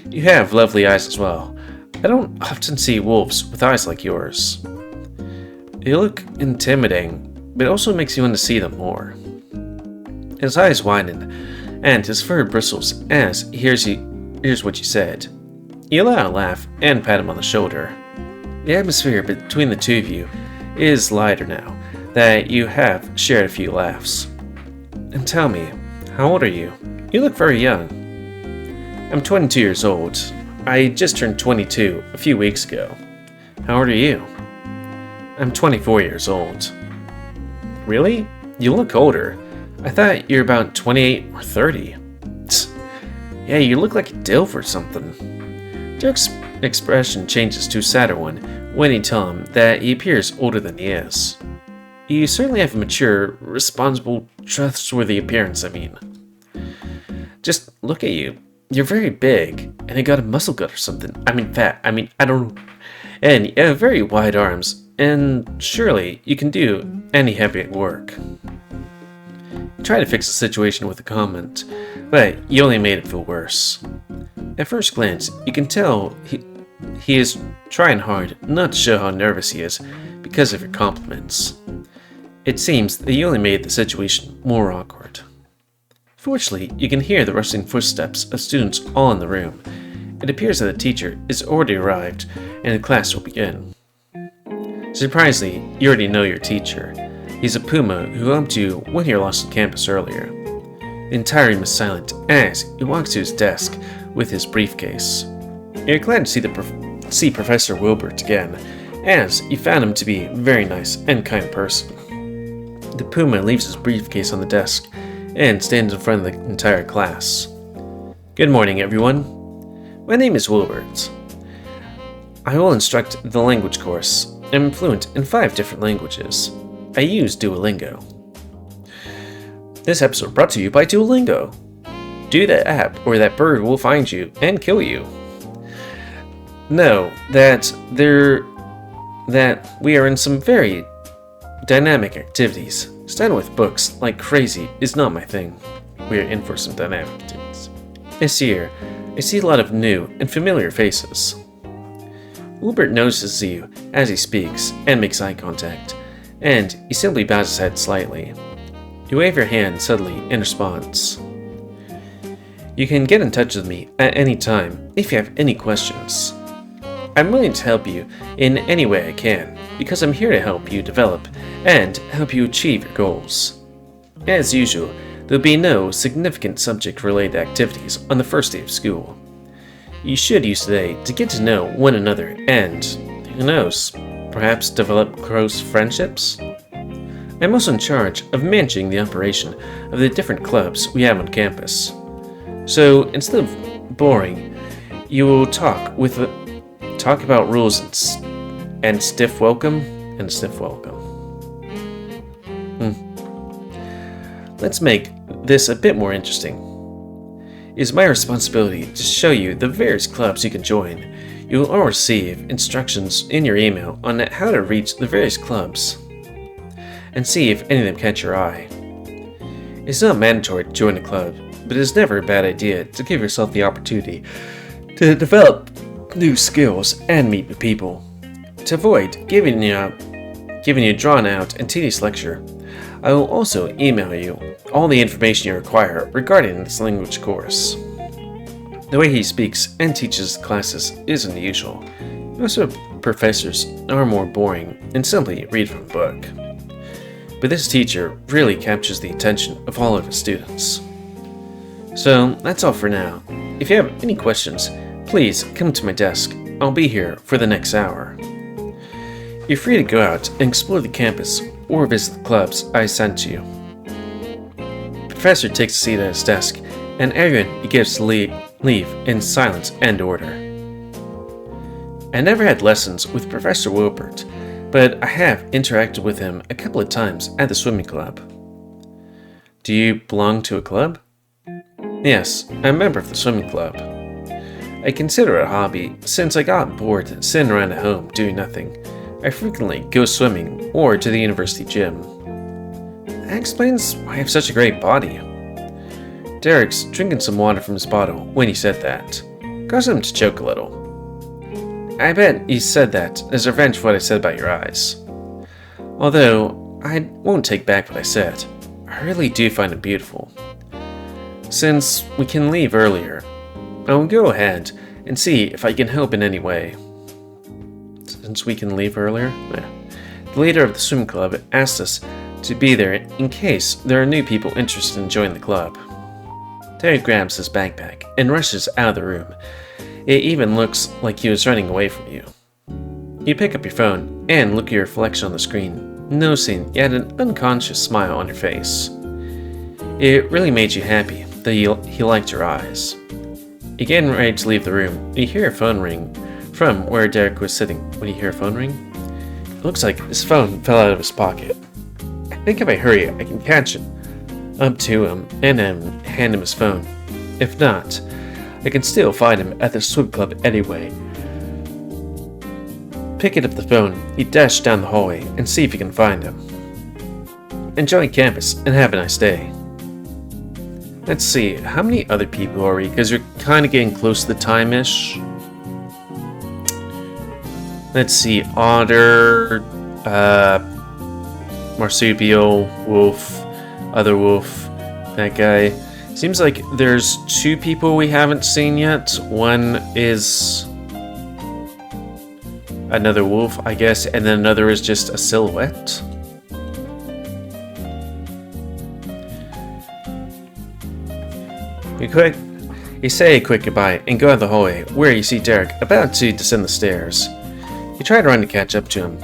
You have lovely eyes as well. I don't often see wolves with eyes like yours. They look intimidating, but it also makes you want to see them more. His eyes widen, and his fur bristles as he hears what you said. You allow a laugh and pat him on the shoulder. The atmosphere between the two of you is lighter now that you have shared a few laughs. And tell me, how old are you? You look very young. I'm 22 years old. I just turned 22 a few weeks ago. How old are you? I'm 24 years old. Really? You look older. I thought you're about 28 or 30. Yeah, you look like a DILF or something. Dirk's expression changes to a sadder one when you tell him that he appears older than he is. You certainly have a mature, responsible, trustworthy appearance, I mean. Just look at you. You're very big, and you got a muscle gut or something. I mean fat, I don't know. And you have very wide arms, and surely you can do any heavy work. You try to fix the situation with a comment, but you only made it feel worse. At first glance, you can tell he is trying hard not to show how nervous he is because of your compliments. It seems that you only made the situation more awkward. Fortunately, you can hear the rustling footsteps of students all in the room. It appears that the teacher is already arrived and the class will begin. Surprisingly, you already know your teacher. He's a puma who helped you when you were lost on campus earlier. The entire room is silent as he walks to his desk with his briefcase. You're glad to see Professor Wilbert again, as you found him to be a very nice and kind person. The puma leaves his briefcase on the desk and stands in front of the entire class. Good morning, everyone. My name is Wilbert. I will instruct the language course. I'm fluent in 5 different languages. I use Duolingo. This episode brought to you by Duolingo. Do that app or that bird will find you and kill you. Know that we are in some very dynamic activities. Studying with books like crazy is not my thing. We are in for some dynamic activities. This year, I see a lot of new and familiar faces. Wilbert notices you as he speaks and makes eye contact, and he simply bows his head slightly. You wave your hand subtly in response. You can get in touch with me at any time if you have any questions. I'm willing to help you in any way I can, because I'm here to help you develop and help you achieve your goals. As usual, there'll be no significant subject-related activities on the first day of school. You should use today to get to know one another and, who knows, perhaps develop close friendships? I'm also in charge of managing the operation of the different clubs we have on campus. So instead of boring, you will talk about rules and stiff welcome. Let's make this a bit more interesting. It is my responsibility to show you the various clubs you can join. You will all receive instructions in your email on how to reach the various clubs and see if any of them catch your eye. It's not mandatory to join a club, but it is never a bad idea to give yourself the opportunity to develop new skills and meet new people. To avoid giving you a drawn-out and tedious lecture, I will also email you all the information you require regarding this language course. The way he speaks and teaches classes is unusual. Most of the professors are more boring and simply read from a book. But this teacher really captures the attention of all of his students. So that's all for now. If you have any questions, please come to my desk. I'll be here for the next hour. You're free to go out and explore the campus or visit the clubs I sent you. The professor takes a seat at his desk, and everyone begins to leave in silence and order. I never had lessons with Professor Wilbert, but I have interacted with him a couple of times at the swimming club. Do you belong to a club? Yes, I'm a member of the swimming club. I consider it a hobby since I got bored sitting around at home doing nothing. I frequently go swimming or to the university gym. That explains why I have such a great body. Derek's drinking some water from his bottle when he said that, causing him to choke a little. I bet he said that as revenge for what I said about your eyes. Although, I won't take back what I said. I really do find it beautiful. Since we can leave earlier, I will go ahead and see if I can help in any way. Since we can leave earlier? Yeah. The leader of the swim club asked us to be there in case there are new people interested in joining the club. Terry grabs his backpack and rushes out of the room. It even looks like he was running away from you. You pick up your phone and look at your reflection on the screen, noticing you had an unconscious smile on your face. It really made you happy that he liked your eyes. You're getting ready to leave the room. You hear a phone ring from where Derek was sitting. When you hear a phone ring, it looks like his phone fell out of his pocket. I think if I hurry, I can catch him up to him and hand him his phone. If not, I can still find him at the swim club anyway. Picking up the phone, you dash down the hallway and see if you can find him. Enjoy campus and have a nice day. Let's see, how many other people are we? Because we're kind of getting close to the time-ish. Let's see, Otter, Marsupial, Wolf, other Wolf, that guy. Seems like there's 2 people we haven't seen yet. One is another wolf, I guess, and then another is just a silhouette. You say a quick goodbye and go out the hallway, where you see Derek about to descend the stairs. You try to run to catch up to him.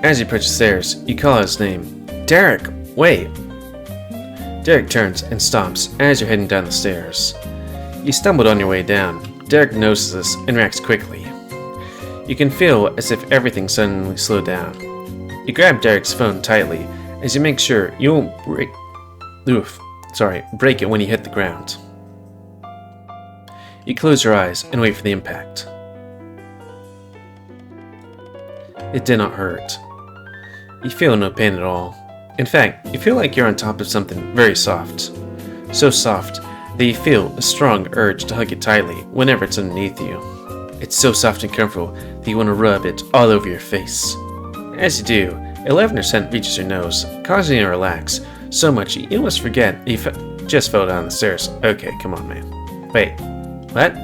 As you approach the stairs, you call out his name. Derek, wait! Derek turns and stops as you're heading down the stairs. You stumbled on your way down. Derek notices this and reacts quickly. You can feel as if everything suddenly slowed down. You grab Derek's phone tightly as you make sure you won't break it when you hit the ground. You close your eyes and wait for the impact. It did not hurt. You feel no pain at all. In fact, you feel like you're on top of something very soft. So soft that you feel a strong urge to hug it tightly whenever it's underneath you. It's so soft and comfortable that you want to rub it all over your face. As you do, a lavender scent reaches your nose, causing you to relax so much you almost forget you just fell down the stairs. Okay, come on, man. Wait, what?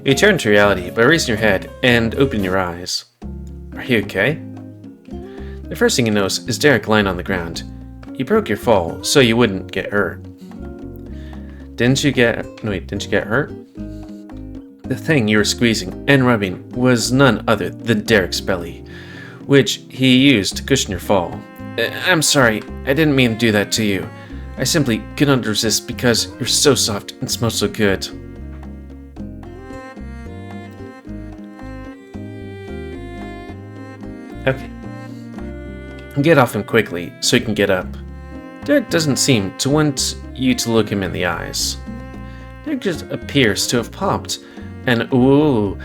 You turn to reality by raising your head and open your eyes. Are you okay? The first thing you notice is Derek lying on the ground. You broke your fall so you wouldn't get hurt. Didn't you get hurt? The thing you were squeezing and rubbing was none other than Derek's belly, which he used to cushion your fall. I'm sorry, I didn't mean to do that to you. I simply could not resist because you're so soft and smell so good. Okay. Get off him quickly so he can get up. Derek doesn't seem to want you to look him in the eyes. Derek just appears to have popped and ooh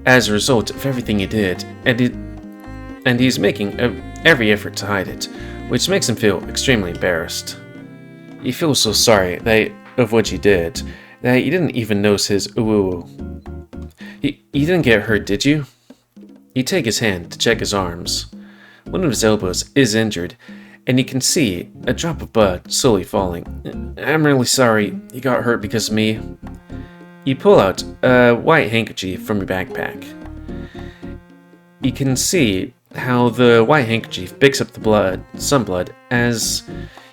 as a result of everything he did, and he's making every effort to hide it, which makes him feel extremely embarrassed. You feel so sorry of what you did that you didn't even notice his ooh. You didn't get hurt, did you? You take his hand to check his arms. One of his elbows is injured, and you can see a drop of blood slowly falling. I'm really sorry you got hurt because of me. You pull out a white handkerchief from your backpack. You can see how the white handkerchief picks up some blood, as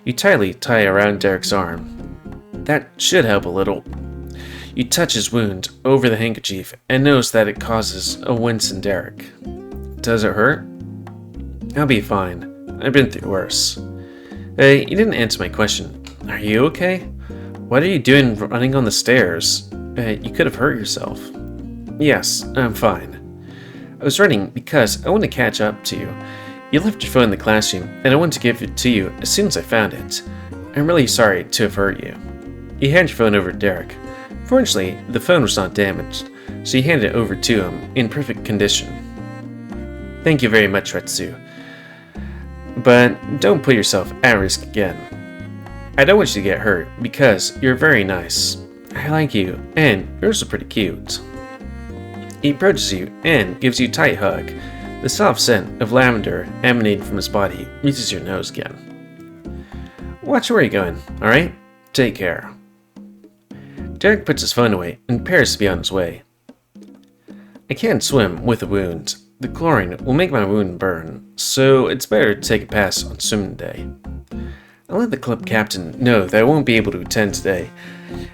you tightly tie around Derek's arm. That should help a little. You touch his wound over the handkerchief and notice that it causes a wince in Derek. Does it hurt? I'll be fine. I've been through worse. You didn't answer my question. Are you okay? What are you doing running on the stairs? You could have hurt yourself. Yes, I'm fine. I was running because I want to catch up to you. You left your phone in the classroom, and I wanted to give it to you as soon as I found it. I'm really sorry to have hurt you. You hand your phone over to Derek. Fortunately, the phone was not damaged, so you handed it over to him in perfect condition. Thank you very much, Retsu. But don't put yourself at risk again. I don't want you to get hurt because you're very nice. I like you, and you're also pretty cute. He approaches you and gives you a tight hug. The soft scent of lavender emanating from his body reaches your nose again. Watch where you're going, alright? Take care. Derek puts his phone away and prepares to be on his way. I can't swim with a wound. The chlorine will make my wound burn, so it's better to take a pass on swimming today. I'll let the club captain know that I won't be able to attend today,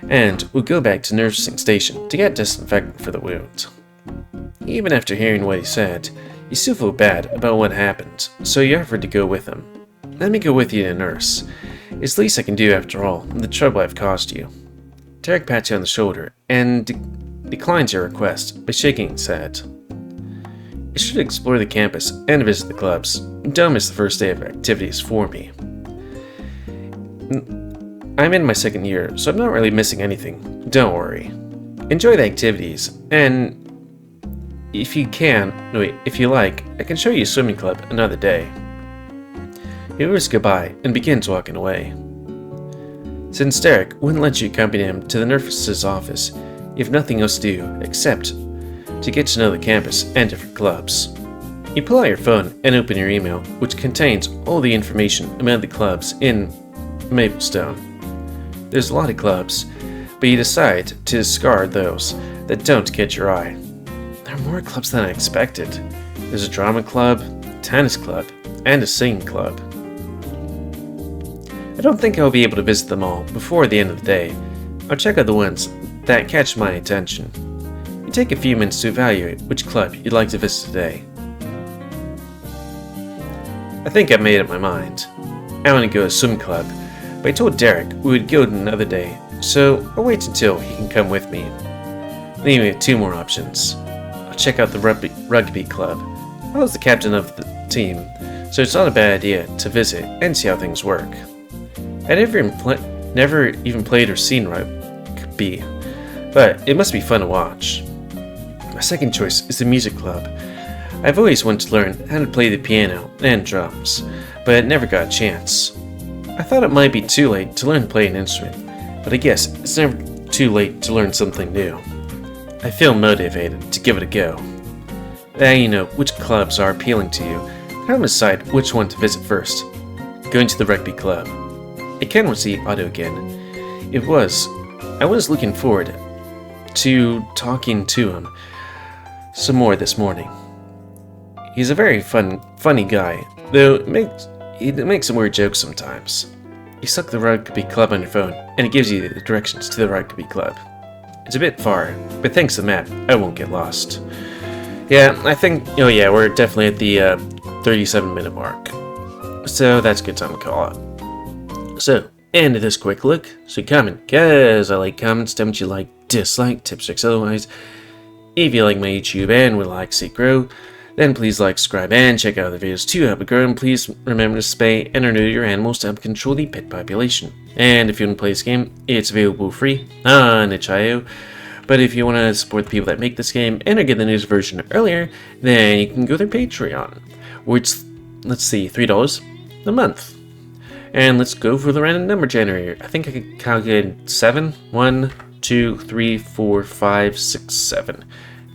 and we'll go back to nursing station to get disinfectant for the wound. Even after hearing what he said, you still feel bad about what happened, so you offered to go with him. Let me go with you to nurse. It's the least I can do after all, the trouble I've caused you. Derek pats you on the shoulder and declines your request by shaking his head. You should explore the campus and visit the clubs. Don't miss the first day of activities for me. I'm in my second year, so I'm not really missing anything. Don't worry. Enjoy the activities, and if you like, I can show you a swimming club another day. He waves goodbye and begins walking away. Since Derek wouldn't let you accompany him to the nurse's office, you have nothing else to do except to get to know the campus and different clubs. You pull out your phone and open your email, which contains all the information about the clubs in Maplestone. There's a lot of clubs, but you decide to discard those that don't catch your eye. There are more clubs than I expected. There's a drama club, a tennis club, and a singing club. I don't think I'll be able to visit them all before the end of the day. I'll check out the ones that catch my attention. You take a few minutes to evaluate which club you'd like to visit today. I think I've made up my mind. I want to go to a swim club, but I told Derek we would go another day, so I'll wait until he can come with me. Leaving me with two more options. I'll check out the rugby club. I was the captain of the team, so it's not a bad idea to visit and see how things work. I never even played or seen rugby, but it must be fun to watch. My second choice is the music club. I've always wanted to learn how to play the piano and drums, but never got a chance. I thought it might be too late to learn to play an instrument, but I guess it's never too late to learn something new. I feel motivated to give it a go. Now you know which clubs are appealing to you, and I'll decide which one to visit first. Going to the rugby club. I can't wait to see Otto again. I was looking forward to talking to him some more this morning. He's a very funny guy, though he makes some weird jokes sometimes. You select the rugby club on your phone, and it gives you the directions to the rugby club. It's a bit far, but thanks to the map, I won't get lost. Yeah, I think, we're definitely at the 37-minute mark. So that's a good time to call it. So, end of this quick look. So comment, cause I like comments, tell me what you like, dislike, tips, tricks, otherwise. If you like my YouTube and would like to see it grow, then please like, subscribe, and check out the videos to help it grow, and please remember to spay and neuter your animals to help control the pet population. And if you want to play this game, it's available free on itch.io. But if you want to support the people that make this game and are getting the news version earlier, then you can go to their Patreon, which, let's see, $3 a month. And let's go for the random number generator. I think I could calculate 7. 1, 2, 3, 4, 5, 6, 7.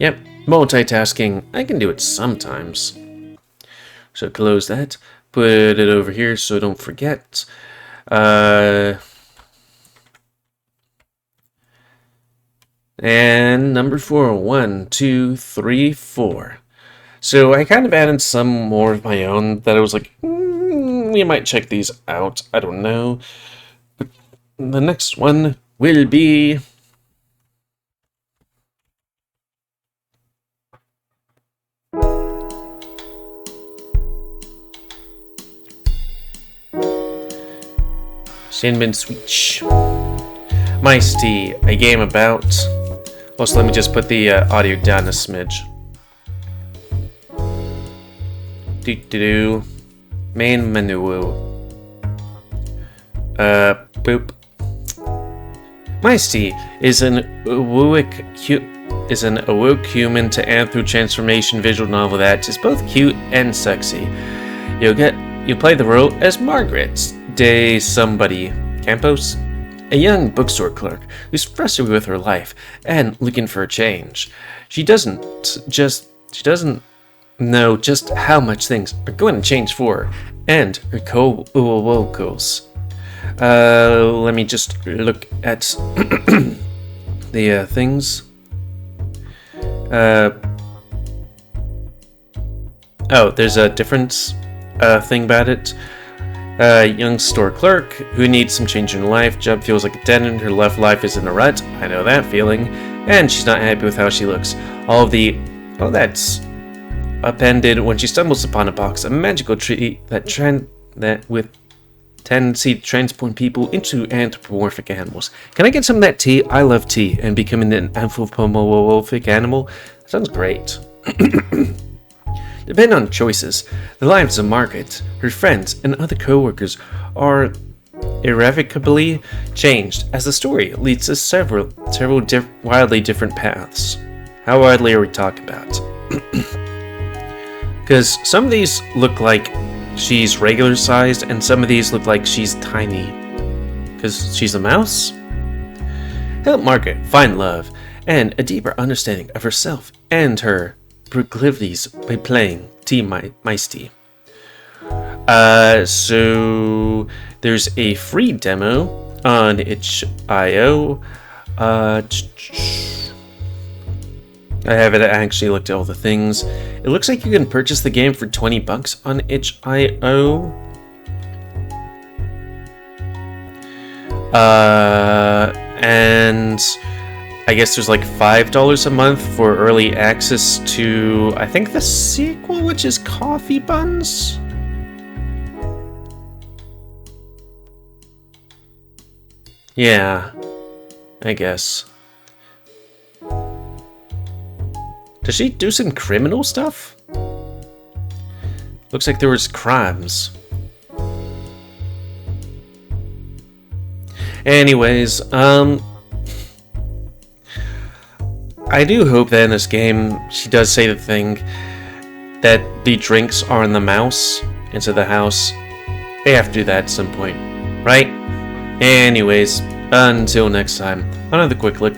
Yep, multitasking. I can do it sometimes. So close that. Put it over here so I don't forget. And number 4. 1, 2, 3, 4. So I kind of added some more of my own that I was like, we might check these out. I don't know. But the next one will be Cinnamon Switch. Mice Tea, a game about. Also, let me just put the audio down a smidge. Main menu. Boop. Mice Tea is an awoke human to anthro transformation visual novel that is both cute and sexy. You'll play the role as Margaret, somebody Campos? A young bookstore clerk who's frustrated with her life and looking for a change. She doesn't know just how much things are going to change for her and her co-workers. Let me just look at the things. Oh, there's a different thing about it. Young store clerk who needs some change in her life. Job feels like a dead end. Her life is in a rut. I know that feeling. And she's not happy with how she looks. All that's upended when she stumbles upon a box, a magical tree that with tendency to transform people into anthropomorphic animals. Can I get some of that tea? I love tea, and becoming an anthropomorphic animal sounds great. Depending on choices, the lives of Margaret, her friends, and other co-workers are irrevocably changed as the story leads to several wildly different paths. How widely are we talking about? Because some of these look like she's regular sized, and some of these look like she's tiny. Because she's a mouse? Help Margaret find love and a deeper understanding of herself and her proclivities by playing Mice Tea. So there's a free demo on itch.io. I haven't actually looked at all the things. It looks like you can purchase the game for $20 on itch.io. And I guess there's like $5 a month for early access to, I think, the sequel, which is Coffee Buns. Yeah, I guess. Does she do some criminal stuff? Looks like there was crimes. Anyways, I do hope that in this game she does say the thing that the drinks are in the mouse into the house. They have to do that at some point, right? Anyways, until next time, another quick look.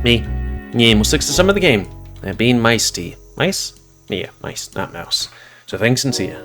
Me, GamerWolfSix to some of the game. That being Mice Tea. Mice? Yeah, mice, not mouse. So thanks and see ya.